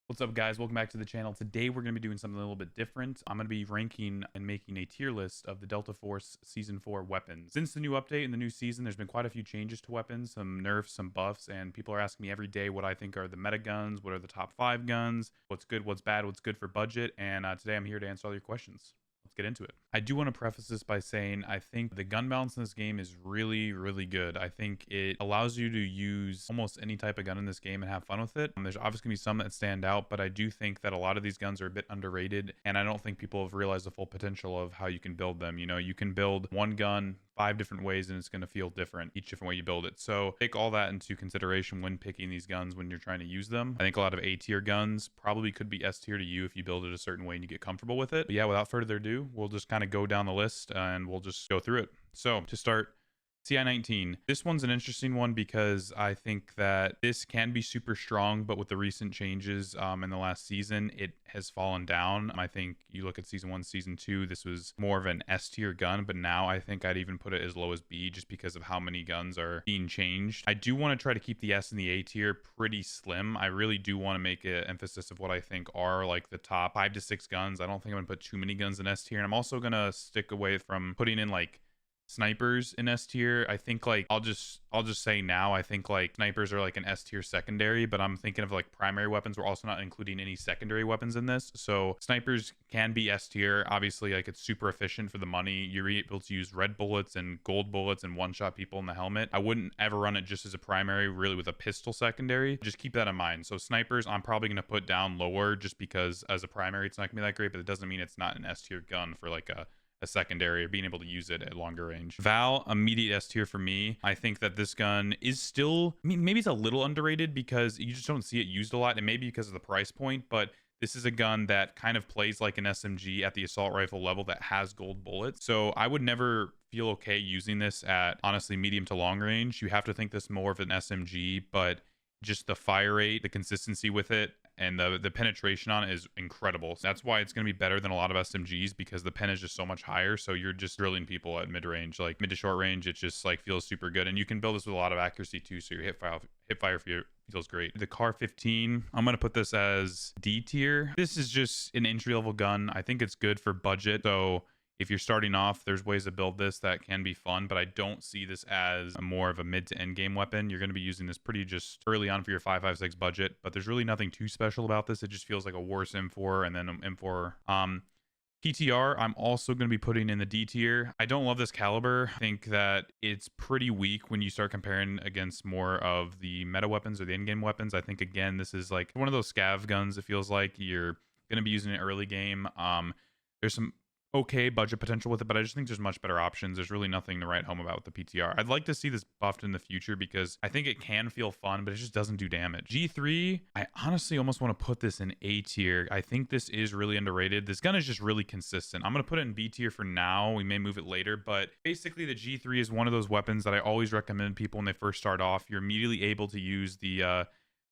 What's up, guys? Welcome back to the channel. Today we're going to be doing something a little bit different. I'm going to be ranking and making a tier list of the Delta Force Season 4 weapons. Since the new update in the new season, there's been quite a few changes to weapons, some nerfs, some buffs, and people are asking me every day what I think are the meta guns, what are the top 5 guns, what's good, what's bad, what's good for budget, and today I'm here to answer all your questions. Let's get into it. I do want to preface this by saying I think the gun balance in this game is really, really good. I think it allows you to use almost any type of gun in this game and have fun with it. There's obviously going to be some that stand out, but I do think that a lot of these guns are a bit underrated, and I don't think people have realized the full potential of how you can build them. You know, you can build one gun 5 different ways and it's going to feel different each different way you build it. So take all that into consideration when picking these guns when you're trying to use them. I think a lot of A tier guns probably could be S tier to you if you build it a certain way and you get comfortable with it. But yeah, without further ado, we'll just kind of go down the list and we'll just go through it. So to start, CI-19. This one's an interesting one because I think that this can be super strong, but with the recent changes in the last season, it has fallen down. I think you look at season 1, season 2, this was more of an S tier gun, but now I think I'd even put it as low as B just because of how many guns are being changed. I do want to try to keep the S and the A tier pretty slim. I really do want to make an emphasis of what I think are like the top 5 to 6 guns. I don't think I'm going to put too many guns in S tier, and I'm also going to stick away from putting in like snipers in S tier. I think like I'll just say now I think like snipers are like an S tier secondary, but I'm thinking of like primary weapons. We're also not including any secondary weapons in this, so snipers can be S tier. Obviously, like it's super efficient for the money. You're able to use red bullets and gold bullets and one-shot people in the helmet. I wouldn't ever run it just as a primary, really, with a pistol secondary. Just keep that in mind. So snipers I'm probably going to put down lower just because as a primary it's not going to be that great, but it doesn't mean it's not an S tier gun for like a secondary or being able to use it at longer range. Val, immediate S tier for me. I think that this gun is still, I mean, maybe it's a little underrated because you just don't see it used a lot, and maybe because of the price point, but this is a gun that kind of plays like an SMG at the assault rifle level that has gold bullets. So I would never feel okay using this at honestly medium to long range. You have to think this more of an SMG, but just the fire rate, the consistency with it, and the penetration on it is incredible. So that's why it's going to be better than a lot of SMGs, because the pen is just so much higher. So you're just drilling people at mid range, like mid to short range. It just like feels super good, and you can build this with a lot of accuracy too. So your hip fire feels great. The Car 15, I'm going to put this as D tier. This is just an entry level gun. I think it's good for budget. So if you're starting off, there's ways to build this that can be fun, but I don't see this as more of a mid to end game weapon. You're going to be using this pretty just early on for your 5.56 budget, but there's really nothing too special about this. It just feels like a worse M4 and then an M4. PTR, I'm also going to be putting in the D tier. I don't love this caliber. I think that it's pretty weak when you start comparing against more of the meta weapons or the in-game weapons. I think, again, this is like one of those scav guns. It feels like you're going to be using it early game. There's some okay budget potential with it, but I just think there's much better options. There's really nothing to write home about with the PTR. I'd like to see this buffed in the future because I think it can feel fun, but it just doesn't do damage. G3, I honestly almost want to put this in A tier. I think this is really underrated. This gun is just really consistent. I'm going to put it in B tier for now. We may move it later, but basically the G3 is one of those weapons that I always recommend people when they first start off. You're immediately able to use the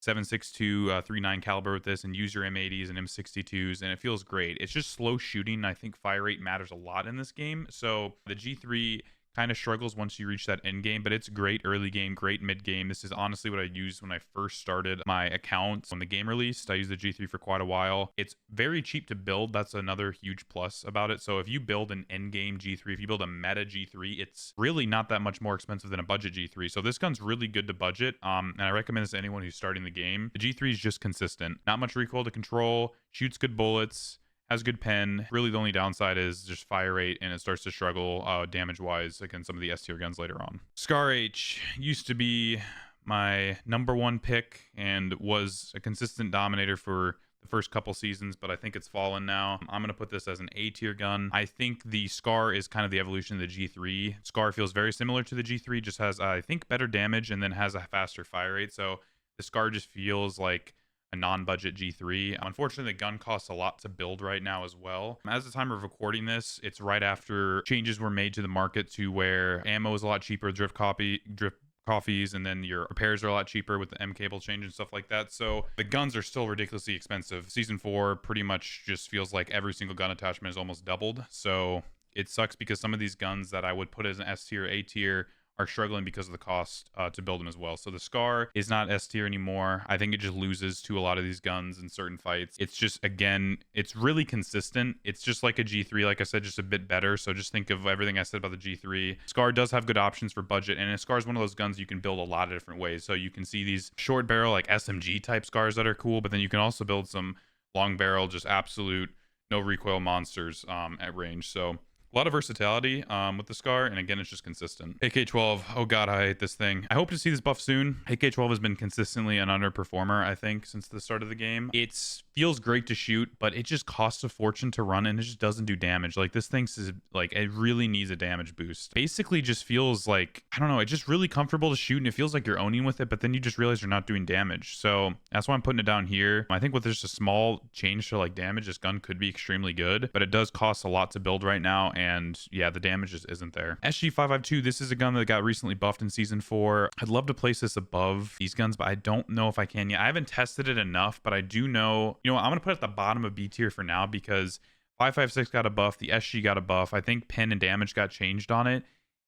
7.62 39 caliber with this and use your M80s and M62s, and it feels great. It's just slow shooting. I think fire rate matters a lot in this game, so the G3 kind of struggles once you reach that end game, but it's great early game, great mid game. This is honestly what I used when I first started my account. When the game released, I used the G3 for quite a while. It's very cheap to build. That's another huge plus about it. So if you build an end game G3, if you build a meta G3, it's really not that much more expensive than a budget G3. So this gun's really good to budget, and I recommend this to anyone who's starting the game. The G3 is just consistent. Not much recoil to control, shoots good bullets, has good pen. Really the only downside is just fire rate, and it starts to struggle damage wise against some of the S tier guns later on. Scar H used to be my #1 pick and was a consistent dominator for the first couple seasons, but I think it's fallen now. I'm going to put this as an A tier gun. I think the Scar is kind of the evolution of the G3. Scar feels very similar to the G3, just has I think better damage and then has a faster fire rate. So the Scar just feels like a non-budget G3. Unfortunately, the gun costs a lot to build right now as well. As the time of recording this, it's right after changes were made to the market to where ammo is a lot cheaper, drift coffees, and then your repairs are a lot cheaper with the M cable change and stuff like that. So the guns are still ridiculously expensive. Season 4 pretty much just feels like every single gun attachment is almost doubled. So it sucks because some of these guns that I would put as an S tier, A tier are struggling because of the cost to build them as well. So the Scar is not S tier anymore. I think it just loses to a lot of these guns in certain fights. It's just, again, it's really consistent. It's just like a G3, like I said, just a bit better. So just think of everything I said about the G3. Scar does have good options for budget, and a Scar is one of those guns you can build a lot of different ways. So you can see these short barrel, like SMG type Scars that are cool, but then you can also build some long barrel, just absolute no recoil monsters at range. So a lot of versatility with the Scar, and again, it's just consistent. AK-12, oh god, I hate this thing. I hope to see this buff soon. AK-12 has been consistently an underperformer, I think, since the start of the game. It feels great to shoot, but it just costs a fortune to run, and it just doesn't do damage. Like, this thing is, like, it really needs a damage boost. Basically just feels like, I don't know, it's just really comfortable to shoot, and it feels like you're owning with it, but then you just realize you're not doing damage. So that's why I'm putting it down here. I think with just a small change to, like, damage, this gun could be extremely good, but it does cost a lot to build right now, and yeah, the damage just isn't there. SG552, this is a gun that got recently buffed in Season 4. I'd love to place this above these guns, but I don't know if I can yet. I haven't tested it enough, but I do know, you know what, I'm going to put it at the bottom of B tier for now because 556 got a buff, the SG got a buff. I think pin and damage got changed on it.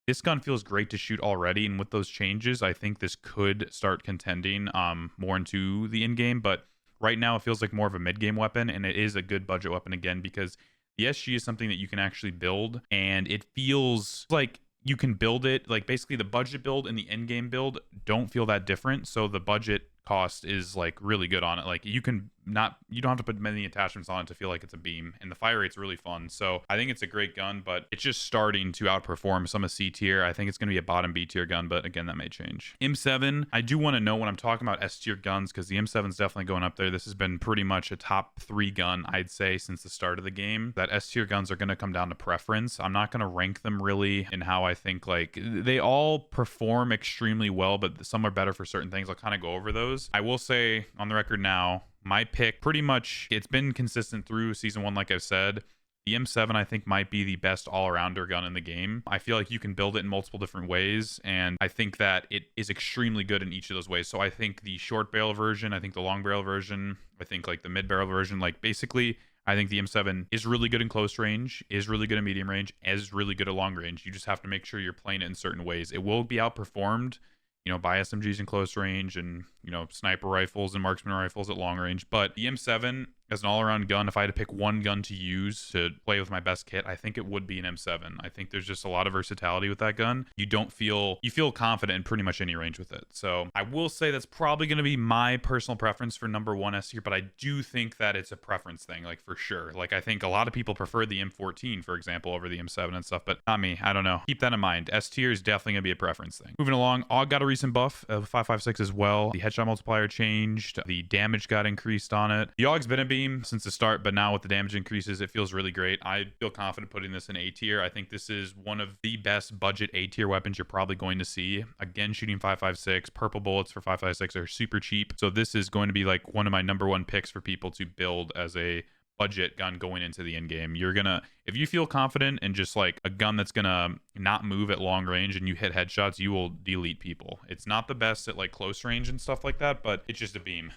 This gun feels great to shoot already, and with those changes, I think this could start contending more into the in-game, but right now it feels like more of a mid-game weapon, and it is a good budget weapon again because the SG is something that you can actually build, and it feels like you can build it. Like, basically the budget build and the end game build don't feel that different, so the budget cost is like really good on it. Like, you don't have to put many attachments on it to feel like it's a beam, and the fire rate's really fun. So I think it's a great gun, but it's just starting to outperform some of C tier. I think it's going to be a bottom B tier gun, but again, that may change. M7, I do want to know when I'm talking about S tier guns, because the M7 is definitely going up there. This has been pretty much a top 3 gun, I'd say, since the start of the game. That S tier guns are going to come down to preference. I'm not going to rank them really in how I think, like, they all perform extremely well, but some are better for certain things. I'll kind of go over those. I will say on the record now, my pick, pretty much, it's been consistent through Season 1, like I've said. The M7, I think, might be the best all-arounder gun in the game. I feel like you can build it in multiple different ways, and I think that it is extremely good in each of those ways. So I think the short barrel version, I think the long barrel version, I think, like, the mid barrel version, like, basically, I think the M7 is really good in close range, is really good in medium range, is really good at long range. You just have to make sure you're playing it in certain ways. It will be outperformed, you know, by SMGs in close range and, you know, sniper rifles and marksman rifles at long range. But the M7 as an all-around gun, if I had to pick one gun to use to play with my best kit, I think it would be an M7. I think there's just a lot of versatility with that gun. You feel confident in pretty much any range with it. So I will say that's probably going to be my personal preference for number 1 S tier, but I do think that it's a preference thing, like, for sure. Like, I think a lot of people prefer the M14, for example, over the M7 and stuff, but not me. I don't know. Keep that in mind. S tier is definitely going to be a preference thing. Moving along, AUG got a recent buff of 556 as well. The headshot multiplier changed. The damage got increased on it. The AUG's been a beam since the start, but now with the damage increases, it feels really great. I feel confident putting this in A tier. I think this is one of the best budget A tier weapons you're probably going to see. Again, shooting 556, purple bullets for 556 are super cheap. So this is going to be like one of my number 1 picks for people to build as a budget gun going into the end game. You're gonna, if you feel confident in just like a gun that's gonna not move at long range and you hit headshots, you will delete people. It's not the best at like close range and stuff like that, but it's just a beam.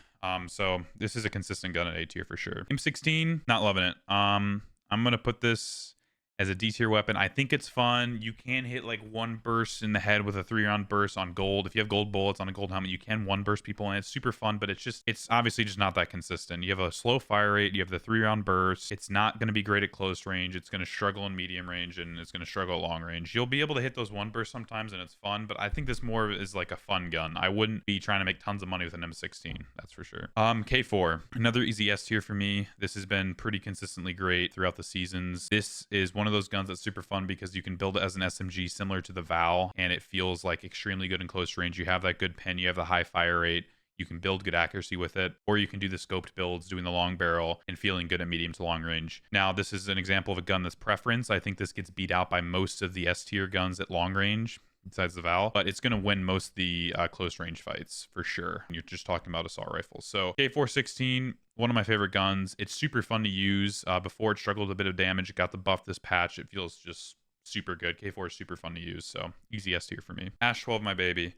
So this is a consistent gun at A tier for sure. M16, not loving it. I'm gonna put this as a D tier weapon. I think it's fun. You can hit like 1 burst in the head with a 3-round burst on gold. If you have gold bullets on a gold helmet, you can 1 burst people, and it's super fun, but it's obviously just not that consistent. You have a slow fire rate, you have the 3-round burst. It's not going to be great at close range. It's going to struggle in medium range, and it's going to struggle at long range. You'll be able to hit those 1 bursts sometimes, and it's fun, but I think this more is like a fun gun. I wouldn't be trying to make tons of money with an M16, that's for sure. K4, another easy S tier for me. This has been pretty consistently great throughout the seasons. This is one of those guns that's super fun because you can build it as an SMG similar to the Val, and it feels like extremely good in close range. You have that good pen, you have the high fire rate, you can build good accuracy with it, or you can do the scoped builds doing the long barrel and feeling good at medium to long range. Now, this is an example of a gun that's preference. I think this gets beat out by most of the S tier guns at long range besides the Val, but it's going to win most of the close range fights for sure. You're just talking about assault rifles. So K416, one of my favorite guns. It's super fun to use. Before it struggled with a bit of damage, it got the buff this patch. It feels just super good. K4 is super fun to use, so easy S tier for me. Ash 12, my baby.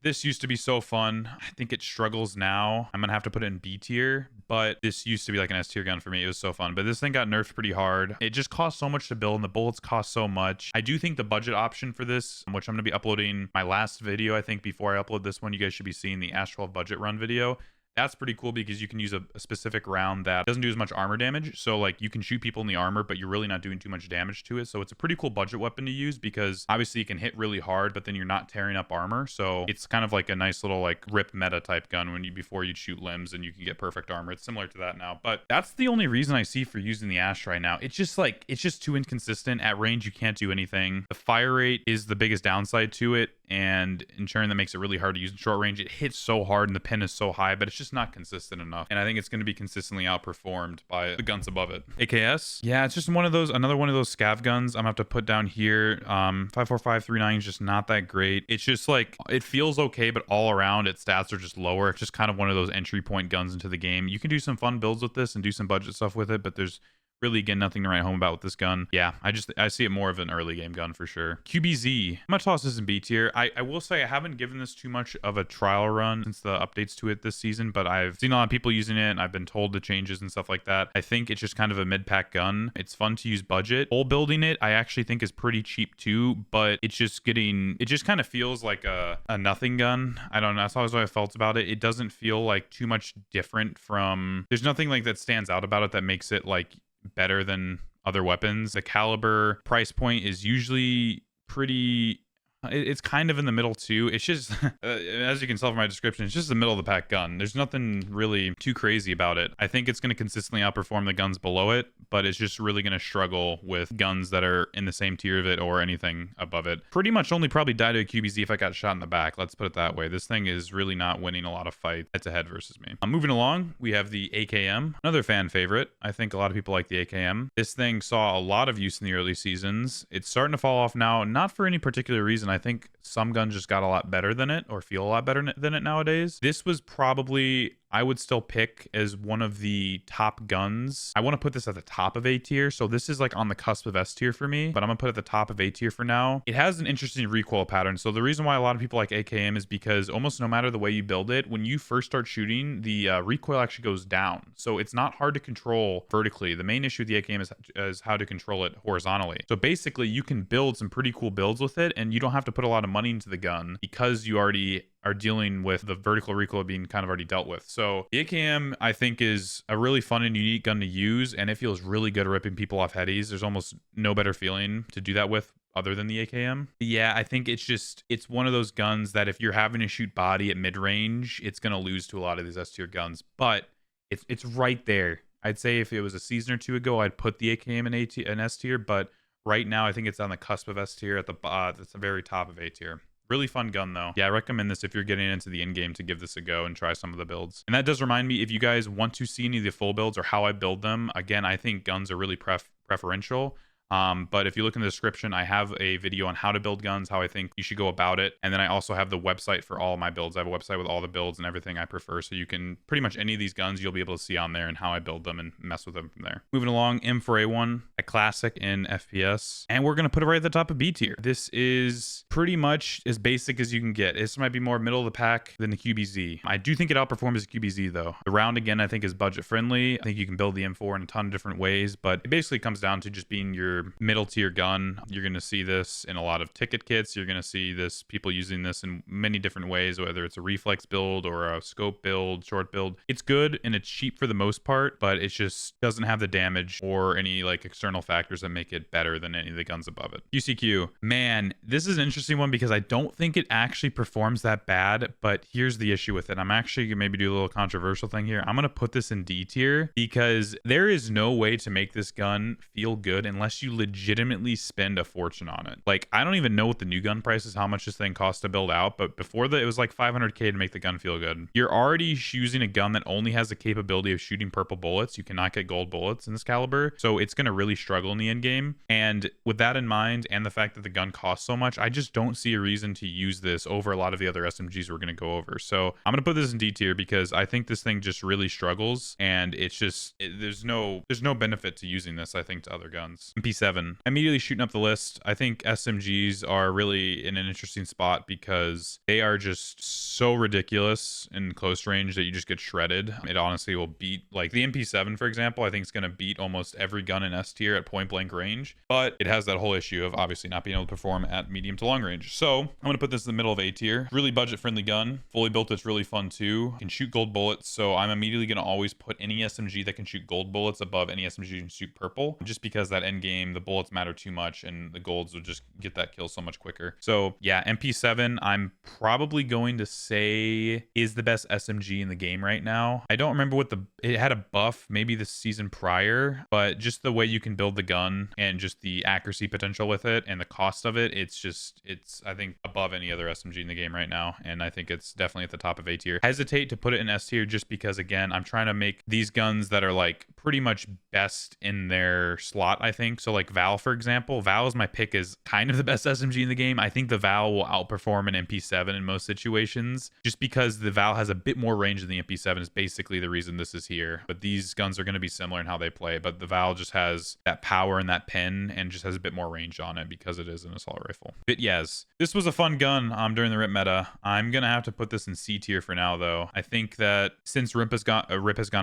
This used to be so fun. I think it struggles now. I'm gonna have to put it in B tier, but this used to be like an S tier gun for me. It was so fun, but this thing got nerfed pretty hard. It just cost so much to build, and the bullets cost so much. I do think the budget option for this, which I'm gonna be uploading my last video, I think before I upload this one, you guys should be seeing the Ash 12 budget run video. That's pretty cool because you can use a specific round that doesn't do as much armor damage. So like you can shoot people in the armor, but you're really not doing too much damage to it. So it's a pretty cool budget weapon to use because obviously you can hit really hard, but then you're not tearing up armor. So it's kind of like a nice little like rip meta type gun when before you'd shoot limbs and you can get perfect armor. It's similar to that now, but that's the only reason I see for using the Ash right now. It's just too inconsistent. At range, you can't do anything. The fire rate is the biggest downside to it, and in turn that makes it really hard to use in short range. It hits so hard and the pin is so high, but it's just not consistent enough, and I think it's going to be consistently outperformed by the guns above it. AKS, yeah, it's just another one of those scav guns I'm gonna have to put down here. 54539 is just not that great. It's just like, it feels okay, but all around its stats are just lower. It's just kind of one of those entry point guns into the game. You can do some fun builds with this and do some budget stuff with it, but there's really, again, nothing to write home about with this gun. Yeah, I see it more of an early game gun for sure. QBZ, I'm gonna toss this in B tier. I will say I haven't given this too much of a trial run since the updates to it this season, but I've seen a lot of people using it and I've been told the changes and stuff like that. I think it's just kind of a mid-pack gun. It's fun to use budget. Full building it, I actually think is pretty cheap too, but it just kind of feels like a nothing gun. I don't know, that's always what I felt about it. It doesn't feel like too much different from, there's nothing like that stands out about it that makes it like better than other weapons. The caliber price point is usually pretty, it's kind of in the middle too. It's just as you can tell from my description, it's just a middle of the pack gun. There's nothing really too crazy about it. I think it's going to consistently outperform the guns below it, but it's just really going to struggle with guns that are in the same tier of it or anything above it. Pretty much only probably die to a QBZ if I got shot in the back. Let's put it that way. This thing is really not winning a lot of fights head to head versus me. Moving along, we have the AKM, another fan favorite. I think a lot of people like the AKM. This thing saw a lot of use in the early seasons. It's starting to fall off now, not for any particular reason. I think some guns just got a lot better than it, or feel a lot better than it nowadays. This was probably, I would still pick as one of the top guns. I want to put this at the top of A tier. So this is like on the cusp of S tier for me, but I'm gonna put it at the top of A tier for now. It has an interesting recoil pattern. So the reason why a lot of people like AKM is because almost no matter the way you build it, when you first start shooting, the recoil actually goes down. So it's not hard to control vertically. The main issue with the AKM is how to control it horizontally. So basically you can build some pretty cool builds with it, and you don't have to put a lot of money into the gun because you already are dealing with the vertical recoil being kind of already dealt with. So the AKM, I think, is a really fun and unique gun to use, and it feels really good at ripping people off headies. There's almost no better feeling to do that with other than the AKM. Yeah, I think it's one of those guns that if you're having to shoot body at mid-range, it's going to lose to a lot of these S-tier guns, but it's right there. I'd say if it was a season or two ago, I'd put the AKM in S tier, but right now I think it's on the cusp of S tier at the very top of A tier. Really fun gun though. Yeah, I recommend this if you're getting into the end game to give this a go and try some of the builds. And that does remind me, if you guys want to see any of the full builds or how I build them, again, I think guns are really preferential. But if you look in the description, I have a video on how to build guns, how I think you should go about it. And then I also have the website for all of my builds. I have a website with all the builds and everything I prefer. So you can pretty much any of these guns, you'll be able to see on there and how I build them and mess with them from there. Moving along, M4A1, a classic in FPS. And we're going to put it right at the top of B tier. This is pretty much as basic as you can get. This might be more middle of the pack than the QBZ. I do think it outperforms the QBZ though. The round, again, I think is budget friendly. I think you can build the M4 in a ton of different ways, but it basically comes down to just being your middle tier gun. You're going to see this in a lot of ticket kits. You're going to see this, people using this in many different ways, whether it's a reflex build or a scope build, short build. It's good and it's cheap for the most part, but it just doesn't have the damage or any like external factors that make it better than any of the guns above it. UCQ, man, this is an interesting one because I don't think it actually performs that bad, but here's the issue with it. I'm actually gonna maybe do a little controversial thing here. I'm going to put this in D tier because there is no way to make this gun feel good unless you legitimately spend a fortune on it. Like, I don't even know what the new gun price is, how much this thing costs to build out, but before that, it was like 500K to make the gun feel good. You're already using a gun that only has the capability of shooting purple bullets. You cannot get gold bullets in this caliber, so it's going to really struggle in the end game. And with that in mind, and the fact that the gun costs so much, I just don't see a reason to use this over a lot of the other SMGs we're going to go over. So I'm going to put this in D tier because I think this thing just really struggles, and it's just there's no benefit to using this, I think, to other guns. MP7, immediately shooting up the list. I think SMGs are really in an interesting spot because they are just so ridiculous in close range that you just get shredded. It honestly will beat, like the MP7, for example, I think it's going to beat almost every gun in S tier at point blank range, but it has that whole issue of obviously not being able to perform at medium to long range. So I'm going to put this in the middle of A tier. Really budget friendly gun, fully built. It's really fun too. Can shoot gold bullets, so I'm immediately going to always put any SMG that can shoot gold bullets above any SMG that can shoot purple, just because that end game the bullets matter too much and the golds will just get that kill so much quicker. So yeah, MP7 I'm probably going to say is the best SMG in the game right now. I don't remember what it had a buff maybe the season prior, but just the way you can build the gun and just the accuracy potential with it and the cost of it, it's I think above any other SMG in the game right now, and I think it's definitely at the top of A tier. Hesitate to put it in S tier just because, again, I'm trying to make these guns that are like pretty much best in their slot, I think. So like Val, for example, Val is my pick as kind of the best SMG in the game. I think the Val will outperform an MP7 in most situations just because the Val has a bit more range than the MP7 is basically the reason this is here. But these guns are going to be similar in how they play, but the Val just has that power and that pen and just has a bit more range on it because it is an assault rifle. But yes, this was a fun gun during the RIP meta. I'm going to have to put this in C tier for now, though. I think that since RIP has gone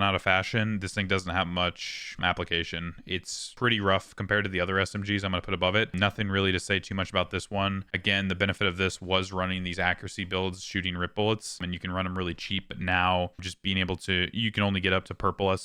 out of fashion, this thing doesn't have much application. It's pretty rough compared to the other SMGs I'm going to put above it. Nothing really to say too much about this one. Again, the benefit of this was running these accuracy builds, shooting RIP bullets, and you can run them really cheap. But now just being able to, you can only get up to purple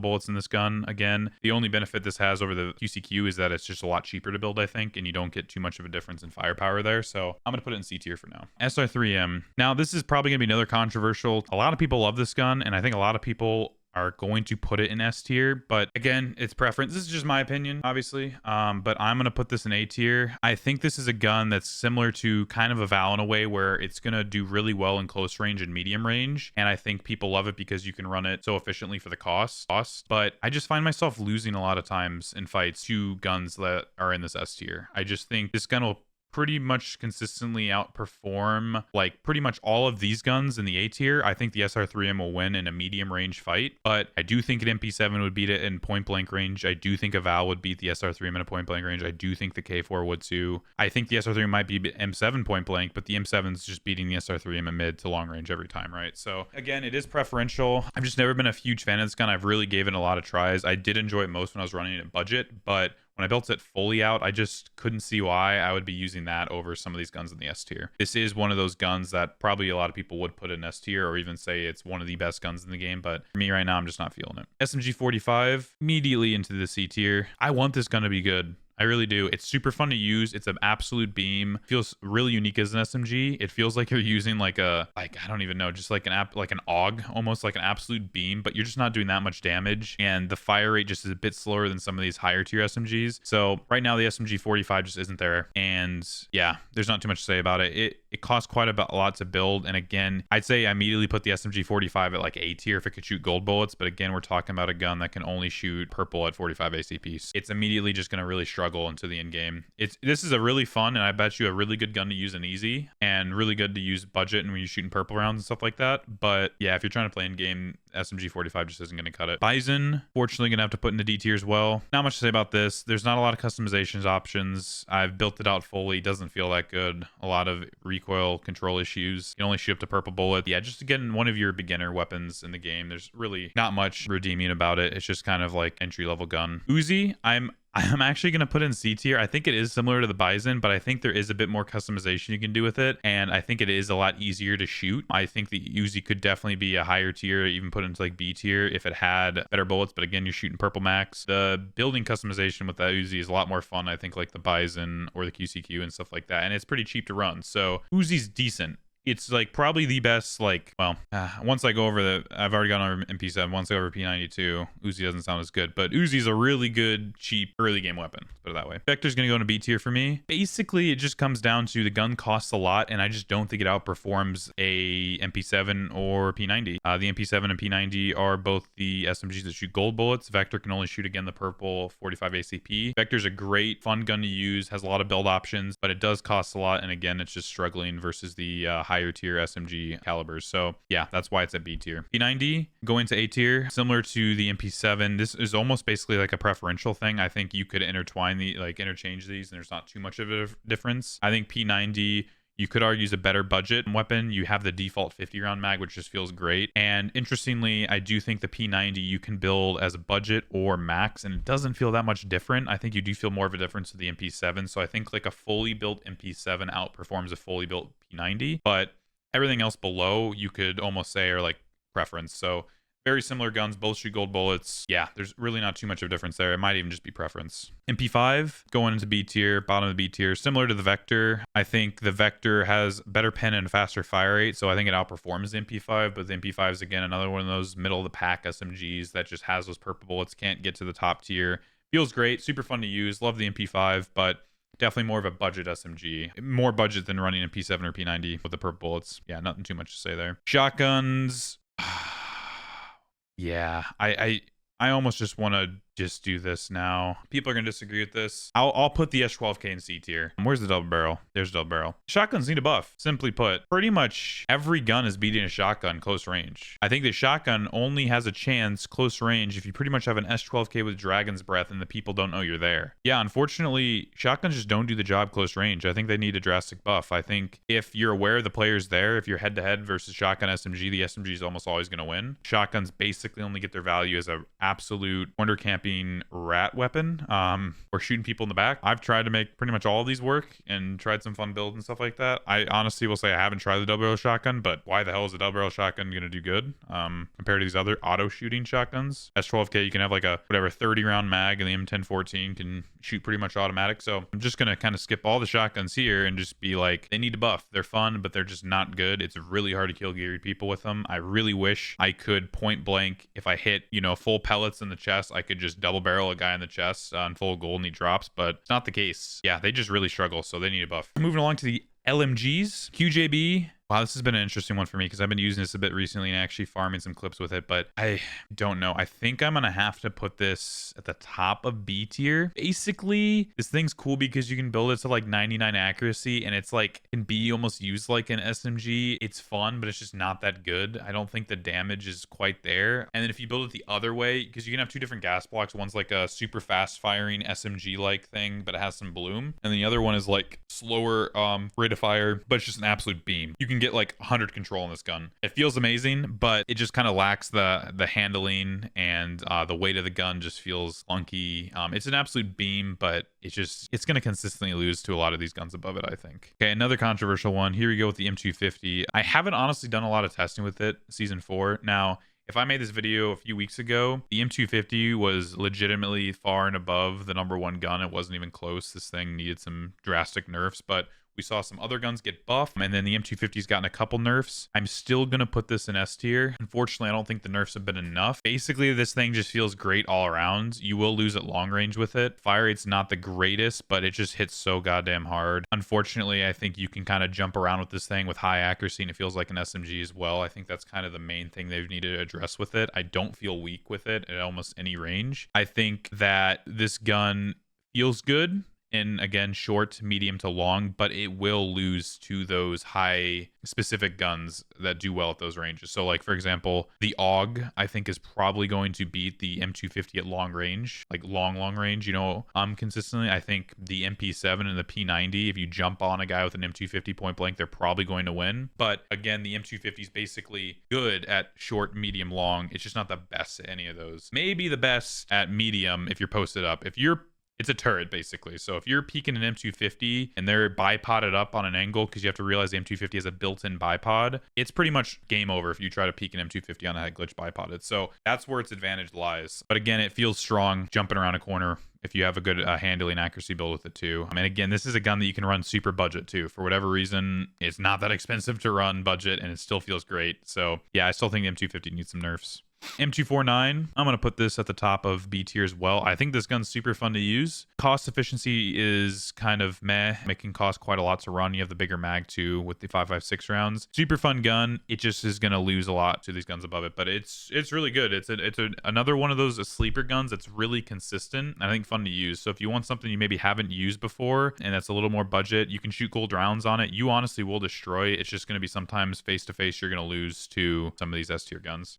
bullets in this gun. Again, the only benefit this has over the QCQ is that it's just a lot cheaper to build, I think, and you don't get too much of a difference in firepower there. So I'm going to put it in C tier for now. SR3M. Now, this is probably going to be another controversial. A lot of people love this gun, and I think a lot of people are going to put it in S tier, but again, it's preference. This is just my opinion, obviously, but I'm going to put this in A tier. I think this is a gun that's similar to kind of a Val in a way where it's going to do really well in close range and medium range, and I think people love it because you can run it so efficiently for the cost, but I just find myself losing a lot of times in fights to guns that are in this S tier. I just think this gun will pretty much consistently outperform like pretty much all of these guns in the A tier. I think the SR3M will win in a medium range fight, but I do think an MP7 would beat it in point blank range. I do think a Val would beat the SR3M in a point blank range. I do think the K4 would too. I think the SR3M might be M7 point blank, but the M7's just beating the SR3M in mid to long range every time, right? So again, it is preferential. I've just never been a huge fan of this gun. I've really given it a lot of tries. I did enjoy it most when I was running it at budget, but when I built it fully out, I just couldn't see why I would be using that over some of these guns in the S tier. This is one of those guns that probably a lot of people would put in S tier or even say it's one of the best guns in the game, but for me right now, I'm just not feeling it. SMG 45, immediately into the C tier. I want this gun to be good. I really do. It's super fun to use. It's an absolute beam. Feels really unique as an SMG. It feels like you're using like I don't even know, just like an AUG, almost like an absolute beam, but you're just not doing that much damage. And the fire rate just is a bit slower than some of these higher tier SMGs. So right now the SMG 45 just isn't there. And yeah, there's not too much to say about it. It costs quite a lot to build. And again, I'd say I immediately put the SMG 45 at like A tier if it could shoot gold bullets. But again, we're talking about a gun that can only shoot purple at 45 ACP. It's immediately just going to really struggle into the end game. This is a really fun and I bet you a really good gun to use in easy and really good to use budget and when you're shooting purple rounds and stuff like that. But yeah, if you're trying to play in game, SMG 45 just isn't going to cut it. Bison, fortunately, going to have to put into D tier as well. Not much to say about this. There's not a lot of customizations options. I've built it out fully. Doesn't feel that good. A lot of recoil control issues. You can only shoot up to purple bullet. Yeah, just again, one of your beginner weapons in the game. There's really not much redeeming about it. It's just kind of like entry level gun. Uzi, I'm actually going to put in C tier. I think it is similar to the Bison, but I think there is a bit more customization you can do with it. And I think it is a lot easier to shoot. I think the Uzi could definitely be a higher tier, even put into like B tier if it had better bullets. But again, you're shooting purple max. The building customization with that Uzi is a lot more fun, I think, like the Bison or the QCQ and stuff like that. And it's pretty cheap to run. So Uzi's decent. it's like probably the best, like, well, once I go over I've already gone over MP7. Once I go over P92, Uzi doesn't sound as good, but Uzi's a really good, cheap, early game weapon. Let's put it that way. Vector's going to go into B tier for me. Basically, it just comes down to the gun costs a lot, and I just don't think it outperforms a MP7 or P90. The MP7 and P90 are both the SMGs that shoot gold bullets. Vector can only shoot, again, the purple 45 ACP. Vector's a great, fun gun to use, has a lot of build options, but it does cost a lot, and again, it's just struggling versus the higher tier SMG calibers. So yeah, that's why it's at B tier. P90 going to A tier, similar to the MP7. This is almost basically like a preferential thing. I think you could interchange these, and there's not too much of a difference. I think P90, you could argue, is a better budget weapon. You have the default 50 round mag, which just feels great. And interestingly, I do think the P90 you can build as a budget or max, and it doesn't feel that much different. I think you do feel more of a difference with the MP7. So I think like a fully built MP7 outperforms a fully built P90, but everything else below you could almost say are like preference. So very similar guns, both shoot gold bullets. Yeah, there's really not too much of a difference there. It might even just be preference. MP5 going into B tier, bottom of the B tier, similar to the Vector. I think the Vector has better pen and faster fire rate, so I think it outperforms the MP5. But the MP5 is again another one of those middle of the pack SMGs that just has those purple bullets, can't get to the top tier. Feels great, super fun to use. Love the MP5, but definitely more of a budget SMG. More budget than running a P7 or P90 with the purple bullets. Yeah, nothing too much to say there. Shotguns. Yeah, I almost just want to just do this now. People are going to disagree with this. I'll put the S12K in C tier. Where's the double barrel? There's double barrel. Shotguns need a buff. Simply put, pretty much every gun is beating a shotgun close range. I think the shotgun only has a chance close range if you pretty much have an S12K with Dragon's Breath and the people don't know you're there. Yeah, unfortunately, shotguns just don't do the job close range. I think they need a drastic buff. I think if you're aware the player's there, if you're head-to-head versus shotgun SMG, the SMG is almost always going to win. Shotguns basically only get their value as an absolute wonder camping rat weapon, or shooting people in the back. I've tried to make pretty much all of these work and tried some fun builds and stuff like that. I honestly will say I haven't tried the double barrel shotgun, but why the hell is a double barrel shotgun going to do good compared to these other auto shooting shotguns? S12K, you can have like a whatever 30 round mag, and the M1014 can shoot pretty much automatic. So I'm just going to kind of skip all the shotguns here and just be like, they need a buff. They're fun, but they're just not good. It's really hard to kill geary people with them. I really wish I could point blank, if I hit, full pellets in the chest, I could just double barrel a guy in the chest on full gold and he drops, but it's not the case. Yeah, they just really struggle, so they need a buff. Moving along to the LMGs. QJB. Wow, this has been an interesting one for me because I've been using this a bit recently and actually farming some clips with it, but I don't know. I think I'm going to have to put this at the top of B tier. Basically, this thing's cool because you can build it to like 99 accuracy, and it's like can be almost used like an SMG. It's fun, but it's just not that good. I don't think the damage is quite there. And then if you build it the other way, because you can have two different gas blocks. One's like a super fast firing SMG like thing, but it has some bloom. And the other one is like slower rate of fire, but it's just an absolute beam. You can get like 100 control in this gun. It feels amazing, but it just kind of lacks the handling, and the weight of the gun just feels clunky. It's an absolute beam, but it's going to consistently lose to a lot of these guns above it, I think. Okay, another controversial one. Here we go with the M250. I haven't honestly done a lot of testing with it season 4. Now, if I made this video a few weeks ago, the M250 was legitimately far and above the #1 gun. It wasn't even close. This thing needed some drastic nerfs, but we saw some other guns get buffed, and then the M250's gotten a couple nerfs. I'm still going to put this in S tier. Unfortunately, I don't think the nerfs have been enough. Basically, this thing just feels great all around. You will lose at long range with it. Fire rate's not the greatest, but it just hits so goddamn hard. Unfortunately, I think you can kind of jump around with this thing with high accuracy, and it feels like an SMG as well. I think that's kind of the main thing they've needed to address with it. I don't feel weak with it at almost any range. I think that this gun feels good in, again, short, medium to long, but it will lose to those high specific guns that do well at those ranges. So like, for example, the AUG, I think, is probably going to beat the M250 at long range, like long range, consistently. I think the MP7 and the P90, if you jump on a guy with an M250 point blank, they're probably going to win. But again, the M250 is basically good at short, medium, long. It's just not the best at any of those. Maybe the best at medium if you're posted up. It's a turret, basically. So if you're peeking an M250 and they're bipoded up on an angle, because you have to realize the M250 has a built-in bipod, it's pretty much game over if you try to peek an M250 on a head glitch bipoded. So that's where its advantage lies. But again, it feels strong jumping around a corner if you have a good handling accuracy build with it too. I mean, again, this is a gun that you can run super budget too. For whatever reason, it's not that expensive to run budget and it still feels great. So yeah, I still think the M250 needs some nerfs. M249, I'm going to put this at the top of B tier as well. I think this gun's super fun to use. Cost efficiency is kind of meh. It can cost quite a lot to run. You have the bigger mag too with the 5.56 rounds. Super fun gun. It just is going to lose a lot to these guns above it, but it's really good. It's another one of those sleeper guns that's really consistent. I think fun to use. So if you want something you maybe haven't used before and that's a little more budget, you can shoot gold rounds on it. You honestly will destroy. It's just going to be sometimes face to face you're going to lose to some of these S tier guns.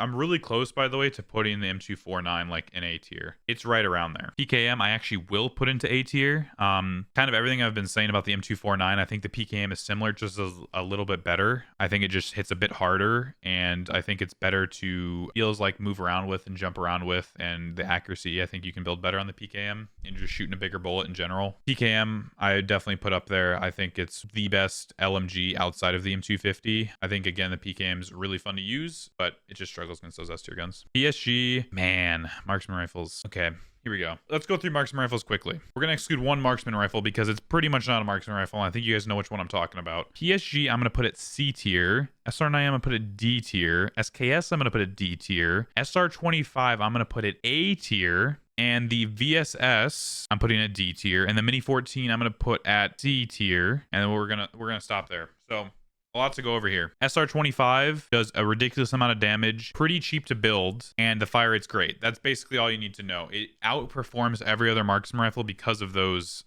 I'm really close, by the way, to putting the M249 like in A tier. It's right around there. PKM I actually will put into A tier. Kind of everything I've been saying about the M249, I think the PKM is similar, just a little bit better. I think it just hits a bit harder, and I think it's better to feels like move around with and jump around with, and the accuracy I think you can build better on the PKM and just shooting a bigger bullet in general. PKM I definitely put up there. I think it's the best LMG outside of the M250. I think again the PKM is really fun to use, but it just struggles against those S tier guns. PSG, man, marksman rifles. Okay, here we go. Let's go through marksman rifles quickly. We're going to exclude one marksman rifle because it's pretty much not a marksman rifle. I think you guys know which one I'm talking about. PSG, I'm going to put it C tier. SR9, I'm going to put it D tier. SKS, I'm going to put it D tier. SR25, I'm going to put it A tier. And the VSS, I'm putting it D tier. And the Mini 14, I'm going to put at C tier. And then we're gonna stop there. So a lot to go over here. SR25 does a ridiculous amount of damage, pretty cheap to build, and the fire rate's great. That's basically all you need to know. It outperforms every other marksman rifle because of those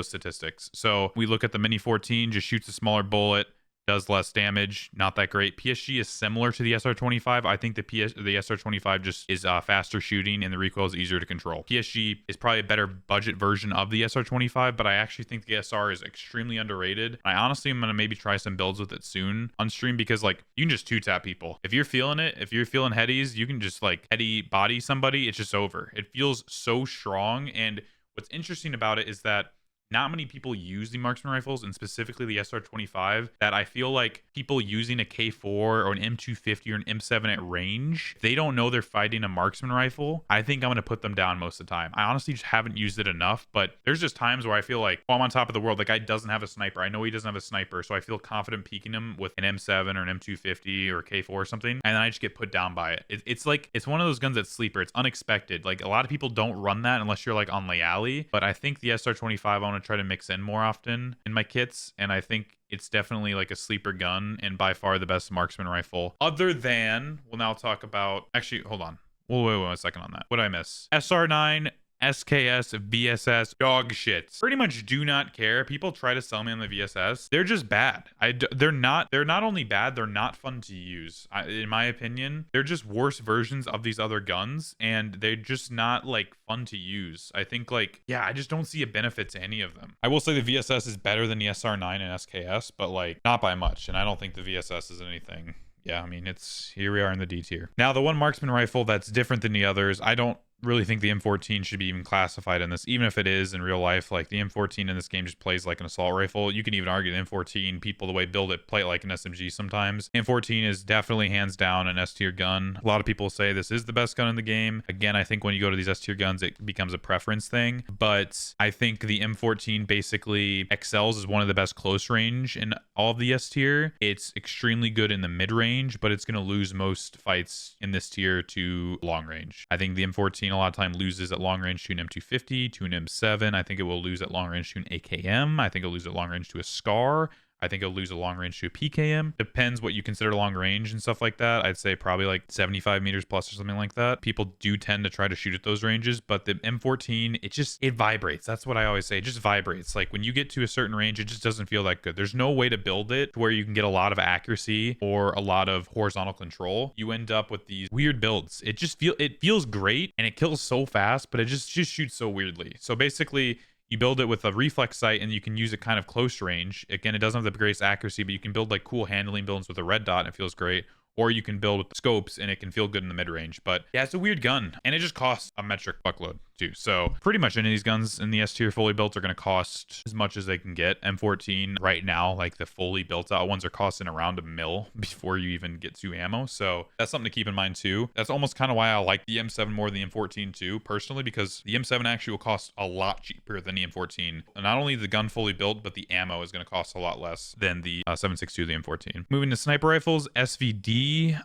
statistics. So we look at the Mini 14, just shoots a smaller bullet, does less damage, not that great. PSG is similar to the SR25. I think the SR25 just is faster shooting and the recoil is easier to control. PSG is probably a better budget version of the SR25, but I actually think the SR is extremely underrated. I honestly am going to maybe try some builds with it soon on stream because like you can just two-tap people. If you're feeling it, if you're feeling headies, you can just like heady body somebody. It's just over. It feels so strong, and what's interesting about it is that not many people use the marksman rifles, and specifically the SR25, that I feel like people using a K4 or an M250 or an M7 at range, they don't know they're fighting a marksman rifle. I think I'm going to put them down most of the time. I honestly just haven't used it enough, but there's just times where I feel like, oh, I'm on top of the world. The guy doesn't have a sniper. I know he doesn't have a sniper, so I feel confident peeking him with an M7 or an M250 or a K4 or something, and then I just get put down by it. It's like, it's one of those guns that's sleeper. It's unexpected. Like, a lot of people don't run that unless you're like on Layali, but I think the SR25, I want to try to mix in more often in my kits, and I think it's definitely like a sleeper gun and by far the best marksman rifle. Other than, we'll now talk about, actually, hold on. Wait 1 second on that. What did I miss? SR9, SKS, VSS, dog shit. Pretty much do not care. People try to sell me on the VSS. They're just bad. They're not only bad, they're not fun to use. In my opinion, they're just worse versions of these other guns, and they're just not like fun to use. I think like, yeah, I just don't see a benefit to any of them. I will say the VSS is better than the SR9 and SKS, but like not by much. And I don't think the VSS is anything. Yeah, I mean, it's here we are in the D tier. Now, the one marksman rifle that's different than the others, I don't really think the M14 should be even classified in this, even if it is in real life. Like, the M14 in this game just plays like an assault rifle. You can even argue the M14, people the way build it play it like an SMG sometimes. M14 is definitely hands down an S tier gun. A lot of people say this is the best gun in the game. Again, I think when you go to these S tier guns, it becomes a preference thing, but I think the M14 basically excels as one of the best close range in all of the S tier. It's extremely good in the mid range, but it's going to lose most fights in this tier to long range. I think the M14 a lot of time loses at long range to an M250, to an M7. I think it will lose at long range to an AKM. I think it'll lose at long range to a SCAR. I think it'll lose a long range to a PKM. Depends what you consider long range and stuff like that. I'd say probably like 75 meters plus or something like that. People do tend to try to shoot at those ranges, but the M14, it vibrates. That's what I always say. It just vibrates. Like, when you get to a certain range, it just doesn't feel that good. There's no way to build it to where you can get a lot of accuracy or a lot of horizontal control. You end up with these weird builds. It feels great and it kills so fast, but it just shoots so weirdly. So basically, you build it with a reflex sight and you can use it kind of close range. Again, it doesn't have the greatest accuracy, but you can build like cool handling builds with a red dot and it feels great. Or you can build with scopes and it can feel good in the mid range. But yeah, it's a weird gun and it just costs a metric fuckload. too. So pretty much any of these guns in the S tier fully built are going to cost as much as they can get. M14 right now, like the fully built out ones, are costing around $1 million before you even get to ammo. So that's something to keep in mind too. That's almost kind of why I like the M7 more than the M14 too, personally, because the M7 actually will cost a lot cheaper than the M14. And not only the gun fully built, but the ammo is going to cost a lot less than the 7.62, the M14. Moving to sniper rifles, SVD.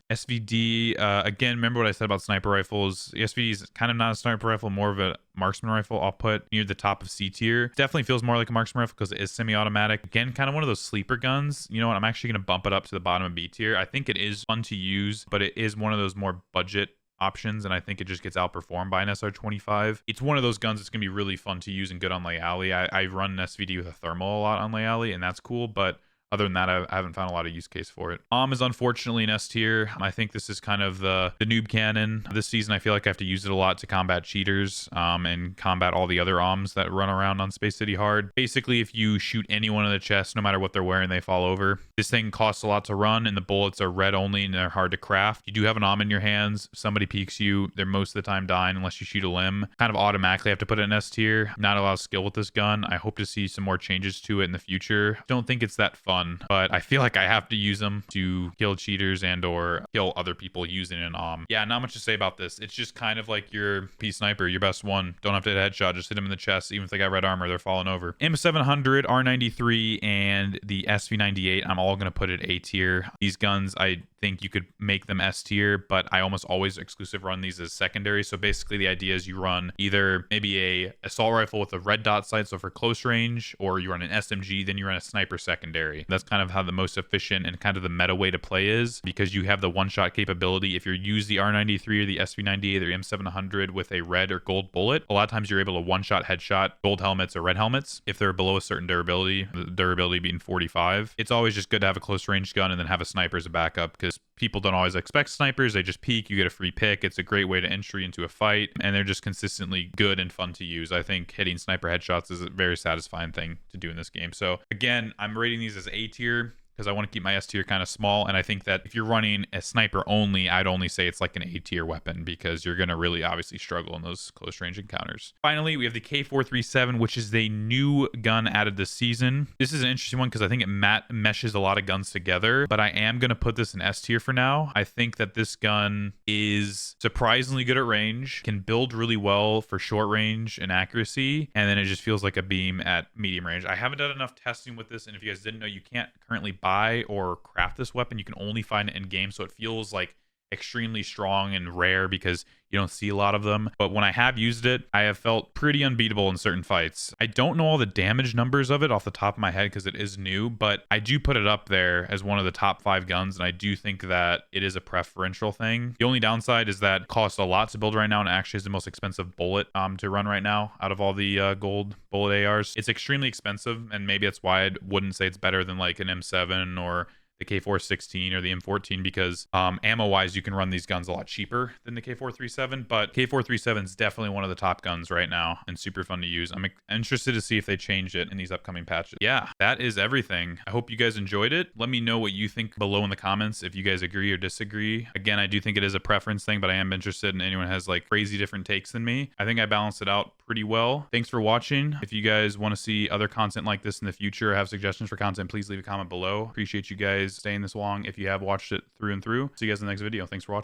Again, remember what I said about sniper rifles. The SVD is kind of not a sniper rifle, more of a marksman rifle. I'll put near the top of C tier. Definitely feels more like a marksman rifle because it is semi-automatic. Again, kind of one of those sleeper guns. You know what? I'm actually going to bump it up to the bottom of B tier. I think it is fun to use, but it is one of those more budget options, and I think it just gets outperformed by an SR25. It's one of those guns that's going to be really fun to use and good on lay alley. I run an SVD with a thermal a lot on lay alley, and that's cool, but other than that, I haven't found a lot of use case for it. Is unfortunately an S tier. I think this is kind of the noob cannon. This season, I feel like I have to use it a lot to combat cheaters and combat all the other that run around on Space City Hard. Basically, if you shoot anyone in the chest, no matter what they're wearing, they fall over. This thing costs a lot to run, and the bullets are red only, and they're hard to craft. You do have an in your hands. If somebody peeks you, they're most of the time dying unless you shoot a limb. Kind of automatically have to put it in S tier. Not a lot of skill with this gun. I hope to see some more changes to it in the future. Don't think it's that fun, but I feel like I have to use them to kill cheaters and or kill other people using an Yeah, not much to say about this. It's just kind of like your P sniper, your best one. Don't have to hit a headshot, just hit them in the chest. Even if they got red armor, they're falling over. M700, R93, and the SV98, I'm all going to put it A tier. These guns, I think you could make them S tier, but I almost always exclusive run these as secondary. So basically the idea is you run either maybe a assault rifle with a red dot sight, so for close range, or you run an SMG, then you run a sniper secondary. That's kind of how the most efficient and kind of the meta way to play is, because you have the one-shot capability. If you use the R93 or the SV98 or the M700 with a red or gold bullet, a lot of times you're able to one-shot headshot gold helmets or red helmets if they're below a certain durability, the durability being 45. It's always just good to have a close range gun and then have a sniper as a backup, because people don't always expect snipers. They just peek, you get a free pick. It's a great way to entry into a fight, and they're just consistently good and fun to use. I think hitting sniper headshots is a very satisfying thing to do in this game. So again, I'm rating these as A tier because I want to keep my S tier kind of small. And I think that if you're running a sniper only, I'd only say it's like an A tier weapon, because you're going to really obviously struggle in those close range encounters. Finally, we have the K437, which is the new gun added this season. This is an interesting one because I think it meshes a lot of guns together, but I am going to put this in S tier for now. I think that this gun is surprisingly good at range, can build really well for short range and accuracy, and then it just feels like a beam at medium range. I haven't done enough testing with this, and if you guys didn't know, you can't currently buy or craft this weapon. You can only find it in game, so it feels like extremely strong and rare because you don't see a lot of them. But when I have used it, I have felt pretty unbeatable in certain fights. I don't know all the damage numbers of it off the top of my head because it is new, but I do put it up there as one of the top 5 guns, and I do think that it is a preferential thing. The only downside is that it costs a lot to build right now, and actually is the most expensive bullet to run right now out of all the gold bullet ARs. It's extremely expensive, and maybe that's why I wouldn't say it's better than like an M7 or the K416 or the M14, because ammo wise you can run these guns a lot cheaper than the K437, but K437 is definitely one of the top guns right now and super fun to use. I'm interested to see if they change it in these upcoming patches. Yeah, that is everything. I hope you guys enjoyed it. Let me know what you think below in the comments, if you guys agree or disagree. Again, I do think it is a preference thing, but I am interested in anyone who has like crazy different takes than me. I think I balanced it out pretty well. Thanks for watching. If you guys want to see other content like this in the future or have suggestions for content, please leave a comment below. Appreciate you guys staying this long if you have watched it through and through. See you guys in the next video. Thanks for watching.